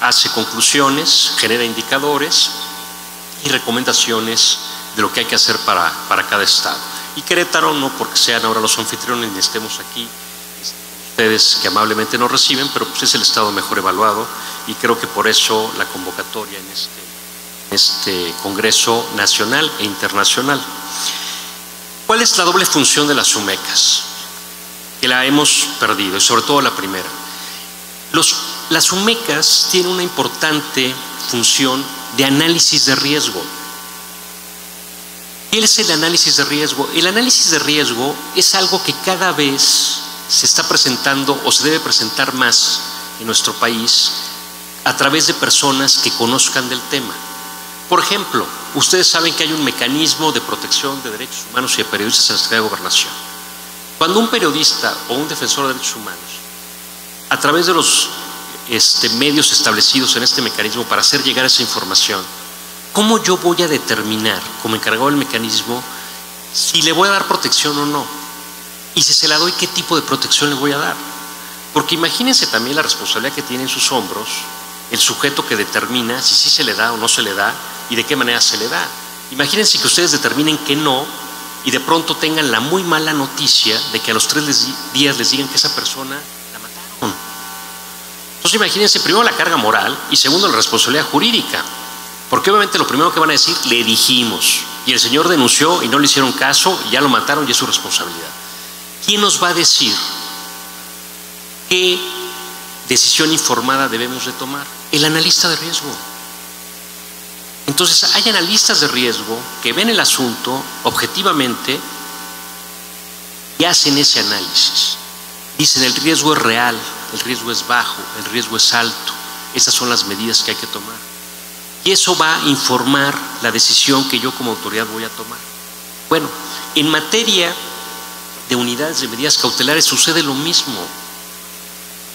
hace conclusiones, genera indicadores y recomendaciones de lo que hay que hacer para cada estado. Y Querétaro, no porque sean ahora los anfitriones ni estemos aquí, ustedes que amablemente nos reciben, pero pues es el estado mejor evaluado, y creo que por eso la convocatoria en este congreso nacional e internacional. ¿Cuál es la doble función de las UMECAS? Que la hemos perdido, y sobre todo la primera. Las UMECAS tienen una importante función de análisis de riesgo. ¿Qué es el análisis de riesgo? El análisis de riesgo es algo que cada vez se está presentando o se debe presentar más en nuestro país a través de personas que conozcan del tema. Por ejemplo, ustedes saben que hay un mecanismo de protección de derechos humanos y de periodistas en la Secretaría de Gobernación. Cuando un periodista o un defensor de derechos humanos, a través de los medios establecidos en este mecanismo para hacer llegar esa información, ¿cómo yo voy a determinar, como encargado del mecanismo, si le voy a dar protección o no? Y si se la doy, ¿qué tipo de protección le voy a dar? Porque imagínense también la responsabilidad que tiene en sus hombros el sujeto que determina si sí se le da o no se le da y de qué manera se le da. Imagínense que ustedes determinen que no y de pronto tengan la muy mala noticia de que a los 3 días les digan que esa persona la mataron. Entonces imagínense primero la carga moral y segundo la responsabilidad jurídica. Porque obviamente lo primero que van a decir, le dijimos, y el señor denunció y no le hicieron caso y ya lo mataron y es su responsabilidad. ¿Quién nos va a decir qué decisión informada debemos de tomar? El analista de riesgo. Entonces hay analistas de riesgo que ven el asunto objetivamente y hacen ese análisis. Dicen el riesgo es real, el riesgo es bajo, el riesgo es alto. Esas son las medidas que hay que tomar. Y eso va a informar la decisión que yo como autoridad voy a tomar. Bueno, en materia de unidades de medidas cautelares sucede lo mismo.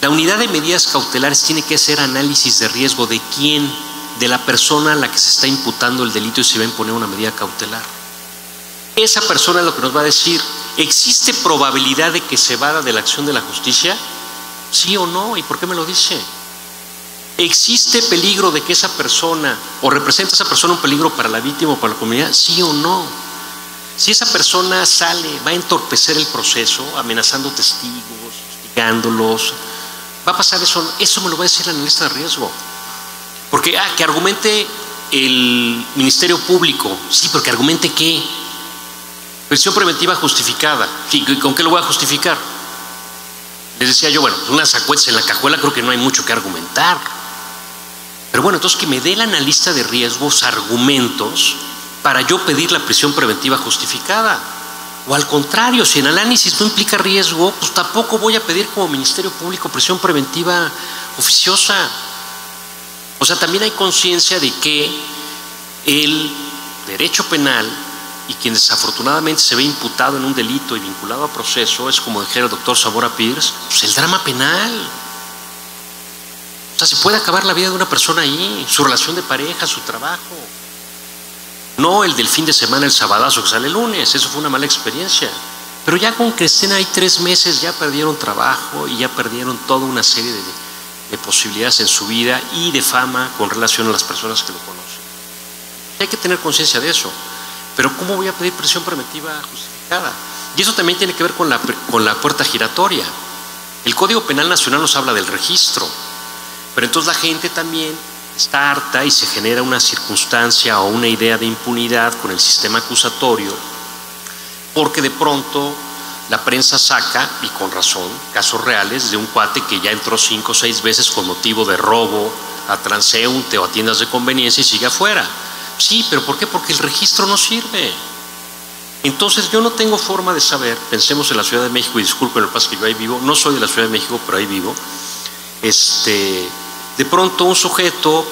La unidad de medidas cautelares tiene que hacer análisis de riesgo de quién, de la persona a la que se está imputando el delito y se va a imponer una medida cautelar. Esa persona es lo que nos va a decir, ¿existe probabilidad de que se evada de la acción de la justicia? ¿Sí o no? ¿Y por qué me lo dice? ¿Existe peligro de que esa persona, o representa esa persona un peligro para la víctima o para la comunidad? ¿Sí o no? Si esa persona sale, va a entorpecer el proceso, amenazando testigos, hostigándolos, va a pasar eso. Eso me lo va a decir el analista de riesgo. Porque, que argumente el Ministerio Público. Sí, pero que argumente ¿qué? Prisión preventiva justificada. Sí, ¿con qué lo voy a justificar? Les decía yo, bueno, unas acuetas en la cajuela creo que no hay mucho que argumentar. Pero bueno, entonces que me dé el analista de riesgos argumentos para yo pedir la prisión preventiva justificada. O al contrario, si el análisis no implica riesgo, pues tampoco voy a pedir como Ministerio Público prisión preventiva oficiosa. O sea, también hay conciencia de que el derecho penal y quien desafortunadamente se ve imputado en un delito y vinculado a proceso es, como dijera el doctor Zamora Pierce, pues el drama penal. O sea, se puede acabar la vida de una persona ahí, su relación de pareja, su trabajo. No el del fin de semana, el sabadazo que sale el lunes, eso fue una mala experiencia. Pero ya con que estén ahí 3 meses ya perdieron trabajo y ya perdieron toda una serie de posibilidades en su vida y de fama con relación a las personas que lo conocen. Hay que tener conciencia de eso. Pero ¿cómo voy a pedir prisión preventiva justificada? Y eso también tiene que ver con la puerta giratoria. El Código Penal Nacional nos habla del registro, pero entonces la gente también está harta y se genera una circunstancia o una idea de impunidad con el sistema acusatorio, porque de pronto la prensa saca, y con razón, casos reales de un cuate que ya entró 5 o 6 veces con motivo de robo a transeúnte o a tiendas de conveniencia y sigue afuera. Sí, pero ¿por qué? Porque el registro no sirve. Entonces yo no tengo forma de saber, pensemos en la Ciudad de México, y disculpen lo que pasa es que yo ahí vivo, no soy de la Ciudad de México, pero ahí vivo. De pronto un sujeto,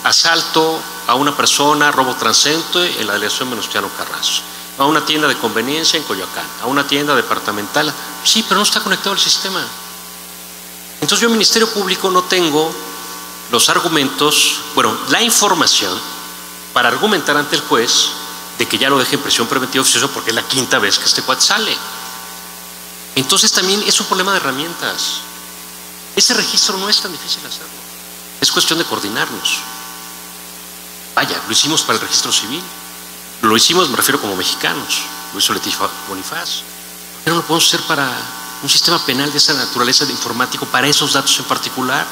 asalto a una persona, robo transeúnte en la delegación Venustiano Carranzo, a una tienda de conveniencia en Coyoacán, a una tienda departamental. Sí, pero no está conectado al sistema. Entonces yo, Ministerio Público, no tengo los argumentos, bueno, la información para argumentar ante el juez de que ya lo deje en prisión preventiva oficiosa porque es la 5ª vez que este cuate sale. Entonces también es un problema de herramientas. Ese registro no es tan difícil hacerlo. Es cuestión de coordinarnos. Vaya, lo hicimos para el registro civil. Lo hicimos, me refiero, como mexicanos. Lo hizo Leticia Bonifaz. ¿Por qué no lo podemos hacer para un sistema penal de esa naturaleza de informático, para esos datos en particular?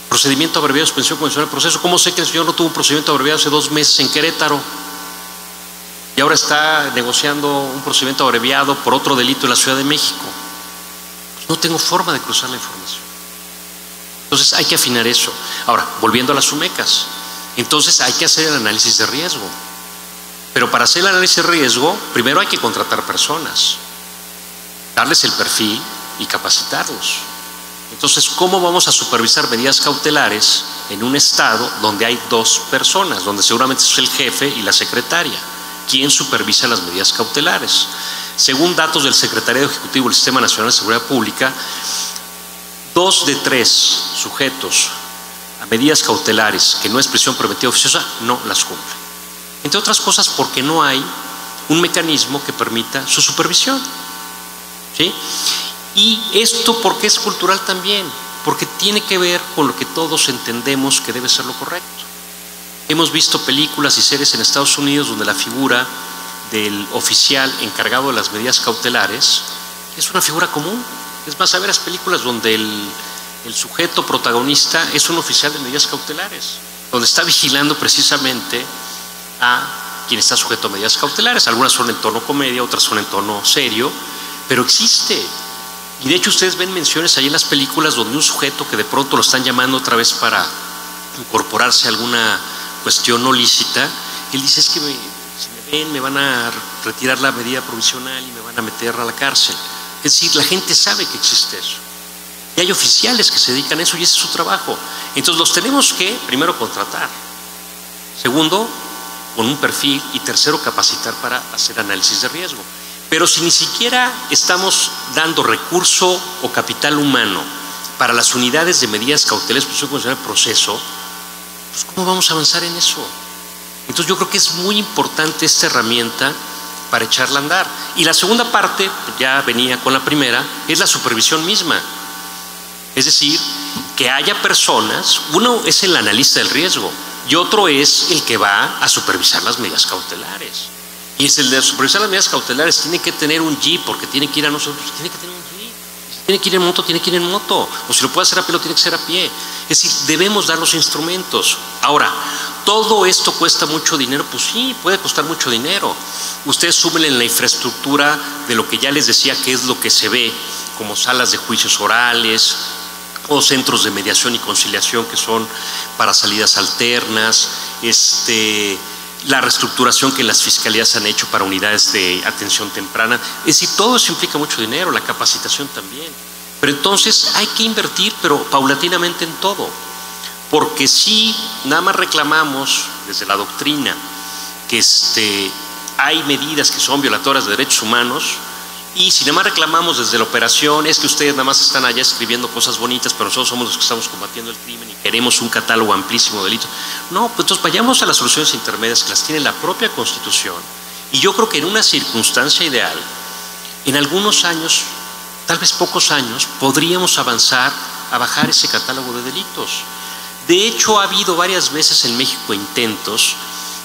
Procedimiento abreviado, suspensión condicional del proceso. ¿Cómo sé que el señor no tuvo un procedimiento abreviado hace 2 meses en Querétaro y ahora está negociando un procedimiento abreviado por otro delito en la Ciudad de México? Pues no tengo forma de cruzar la información. Entonces hay que afinar eso. Ahora, volviendo a las UMECAS, entonces hay que hacer el análisis de riesgo. Pero para hacer el análisis de riesgo, primero hay que contratar personas, darles el perfil y capacitarlos. Entonces, ¿cómo vamos a supervisar medidas cautelares en un estado donde hay 2 personas, donde seguramente es el jefe y la secretaria? ¿Quién supervisa las medidas cautelares? Según datos del Secretariado Ejecutivo del Sistema Nacional de Seguridad Pública, 2 de 3 sujetos a medidas cautelares que no es prisión preventiva oficiosa no las cumplen. Entre otras cosas porque no hay un mecanismo que permita su supervisión. ¿Sí? Y esto porque es cultural también, porque tiene que ver con lo que todos entendemos que debe ser lo correcto. Hemos visto películas y series en Estados Unidos donde la figura del oficial encargado de las medidas cautelares es una figura común. Es más, hay varias películas donde el sujeto protagonista es un oficial de medidas cautelares, donde está vigilando precisamente a quien está sujeto a medidas cautelares. Algunas son en tono comedia, otras son en tono serio, pero existe. Y de hecho ustedes ven menciones ahí en las películas donde un sujeto que de pronto lo están llamando otra vez para incorporarse a alguna cuestión no lícita, él dice, es que si me ven me van a retirar la medida provisional y me van a meter a la cárcel. Es decir, la gente sabe que existe eso. Y hay oficiales que se dedican a eso y ese es su trabajo. Entonces los tenemos que primero contratar. Segundo, con un perfil. Y tercero, capacitar para hacer análisis de riesgo. Pero si ni siquiera estamos dando recurso o capital humano para las unidades de medidas cautelares de proceso, pues ¿cómo vamos a avanzar en eso? Entonces yo creo que es muy importante esta herramienta para echarla a andar. Y la segunda parte, ya venía con la primera, es la supervisión misma. Es decir, que haya personas, uno es el analista del riesgo y otro es el que va a supervisar las medidas cautelares. Y es el de supervisar las medidas cautelares, tiene que tener un jeep, porque tiene que ir a nosotros, tiene que tener un jeep. Si tiene que ir en moto, tiene que ir en moto. O si lo puede hacer a pie, lo tiene que hacer a pie. Es decir, debemos dar los instrumentos. Ahora, ¿todo esto cuesta mucho dinero? Pues sí, puede costar mucho dinero. Ustedes sumen en la infraestructura de lo que ya les decía, que es lo que se ve, como salas de juicios orales, o centros de mediación y conciliación que son para salidas alternas, la reestructuración que las fiscalías han hecho para unidades de atención temprana. Es decir, todo eso implica mucho dinero, la capacitación también. Pero entonces hay que invertir, pero paulatinamente en todo. Porque si nada más reclamamos desde la doctrina que hay medidas que son violatorias de derechos humanos, y si nada más reclamamos desde la operación, es que ustedes nada más están allá escribiendo cosas bonitas, pero nosotros somos los que estamos combatiendo el crimen y queremos un catálogo amplísimo de delitos. No, pues entonces vayamos a las soluciones intermedias que las tiene la propia Constitución. Y yo creo que en una circunstancia ideal, en algunos años, tal vez pocos años, podríamos avanzar a bajar ese catálogo de delitos. De hecho, ha habido varias veces en México intentos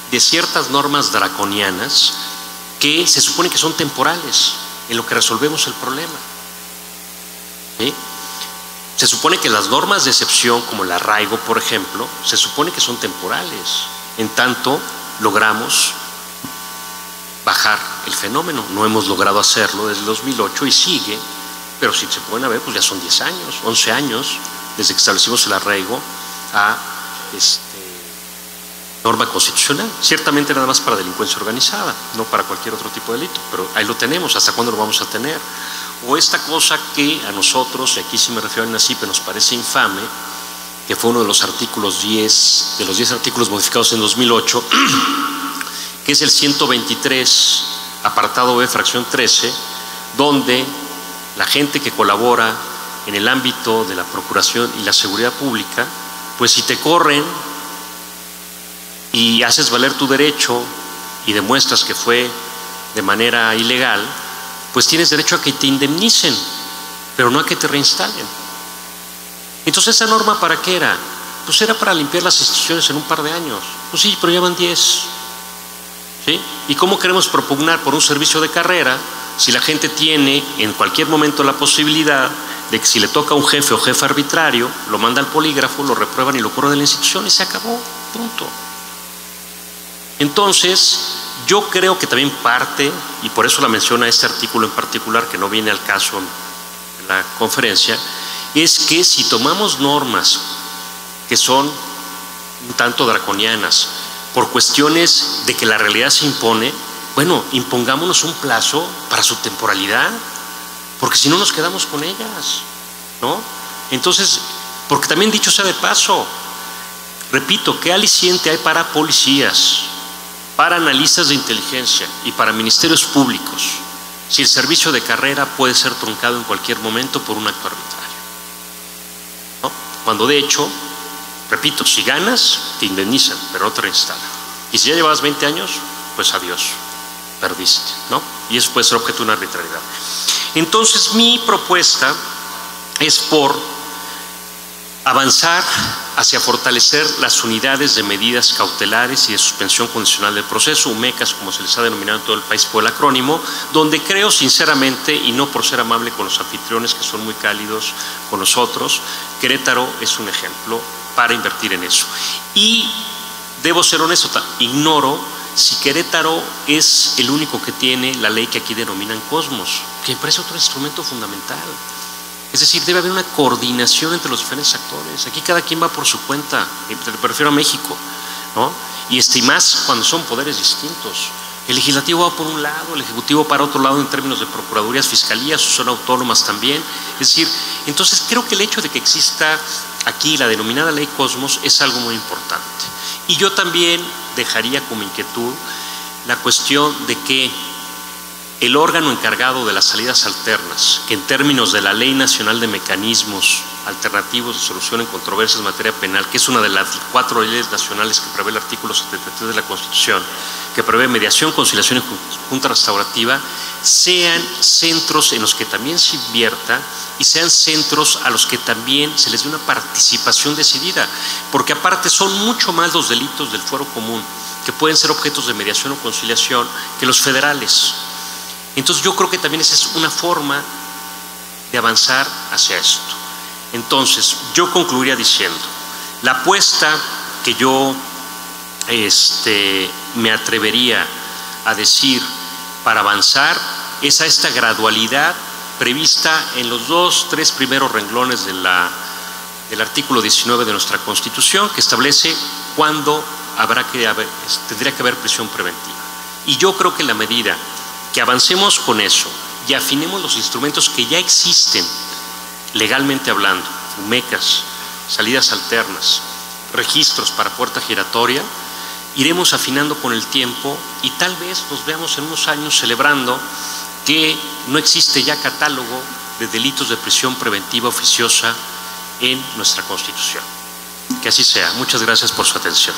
de ciertas normas draconianas que se supone que son temporales en lo que resolvemos el problema. ¿Sí? Se supone que las normas de excepción, como el arraigo, por ejemplo, se supone que son temporales. En tanto, logramos bajar el fenómeno. No hemos logrado hacerlo desde el 2008 y sigue, pero si se pueden ver, pues ya son 10 años, 11 años, desde que establecimos el arraigo a norma constitucional, ciertamente nada más para delincuencia organizada, no para cualquier otro tipo de delito, pero ahí lo tenemos. ¿Hasta cuándo lo vamos a tener? O esta cosa que a nosotros, y aquí sí me refiero al NACIPE, nos parece infame, que fue uno de los artículos 10, de los 10 artículos modificados en 2008, que es el 123, apartado B, fracción 13, donde la gente que colabora en el ámbito de la procuración y la seguridad pública, pues si te corren y haces valer tu derecho y demuestras que fue de manera ilegal, pues tienes derecho a que te indemnicen, pero no a que te reinstalen. Entonces, ¿esa norma para qué era? Pues era para limpiar las instituciones en un par de años. Pues sí, pero ya van 10. ¿Sí? ¿Y cómo queremos propugnar por un servicio de carrera si la gente tiene en cualquier momento la posibilidad de que si le toca a un jefe o jefe arbitrario, lo manda al polígrafo, lo reprueban y lo corren de la institución y se acabó? Punto. Entonces, yo creo que también parte, y por eso la menciona este artículo en particular, que no viene al caso en la conferencia, es que si tomamos normas que son un tanto draconianas por cuestiones de que la realidad se impone, bueno, impongámonos un plazo para su temporalidad, porque si no nos quedamos con ellas, ¿no? Entonces, porque también dicho sea de paso, repito, ¿qué aliciente hay para policías, para analistas de inteligencia y para ministerios públicos si el servicio de carrera puede ser truncado en cualquier momento por un acto arbitrario? ¿No? Cuando de hecho, repito, si ganas, te indemnizan, pero no te reinstalan. Y si ya llevabas 20 años, pues adiós, perdiste, ¿no? Y eso puede ser objeto de una arbitrariedad. Entonces, mi propuesta es por avanzar hacia fortalecer las unidades de medidas cautelares y de suspensión condicional del proceso, UMECAS, como se les ha denominado en todo el país por el acrónimo, donde creo sinceramente, y no por ser amable con los anfitriones que son muy cálidos con nosotros, Querétaro es un ejemplo para invertir en eso. Y debo ser honesto, ignoro si Querétaro es el único que tiene la ley que aquí denominan Cosmos, que me parece otro instrumento fundamental. Es decir, debe haber una coordinación entre los diferentes actores. Aquí cada quien va por su cuenta, me refiero a México, ¿no? Y más cuando son poderes distintos. El legislativo va por un lado, el ejecutivo para otro lado en términos de procuradurías, fiscalías, son autónomas también. Es decir, entonces creo que el hecho de que exista aquí la denominada ley Cosmos es algo muy importante. Y yo también dejaría como inquietud la cuestión de que el órgano encargado de las salidas alternas, que en términos de la Ley Nacional de Mecanismos Alternativos de Solución en Controversias en Materia Penal, que es una de las 4 leyes nacionales que prevé el artículo 73 de la Constitución, que prevé mediación, conciliación y junta restaurativa, sean centros en los que también se invierta y sean centros a los que también se les dé una participación decidida, porque aparte son mucho más los delitos del fuero común que pueden ser objetos de mediación o conciliación que los federales. Entonces yo creo que también esa es una forma de avanzar hacia esto. Entonces yo concluiría diciendo, la apuesta que yo me atrevería a decir para avanzar es a esta gradualidad prevista en los 2, 3 primeros renglones del artículo 19 de nuestra Constitución, que establece cuándo tendría que haber prisión preventiva. Y yo creo que en la medida que avancemos con eso y afinemos los instrumentos que ya existen legalmente hablando, UMECAS, salidas alternas, registros para puerta giratoria, iremos afinando con el tiempo y tal vez nos veamos en unos años celebrando que no existe ya catálogo de delitos de prisión preventiva oficiosa en nuestra Constitución. Que así sea. Muchas gracias por su atención.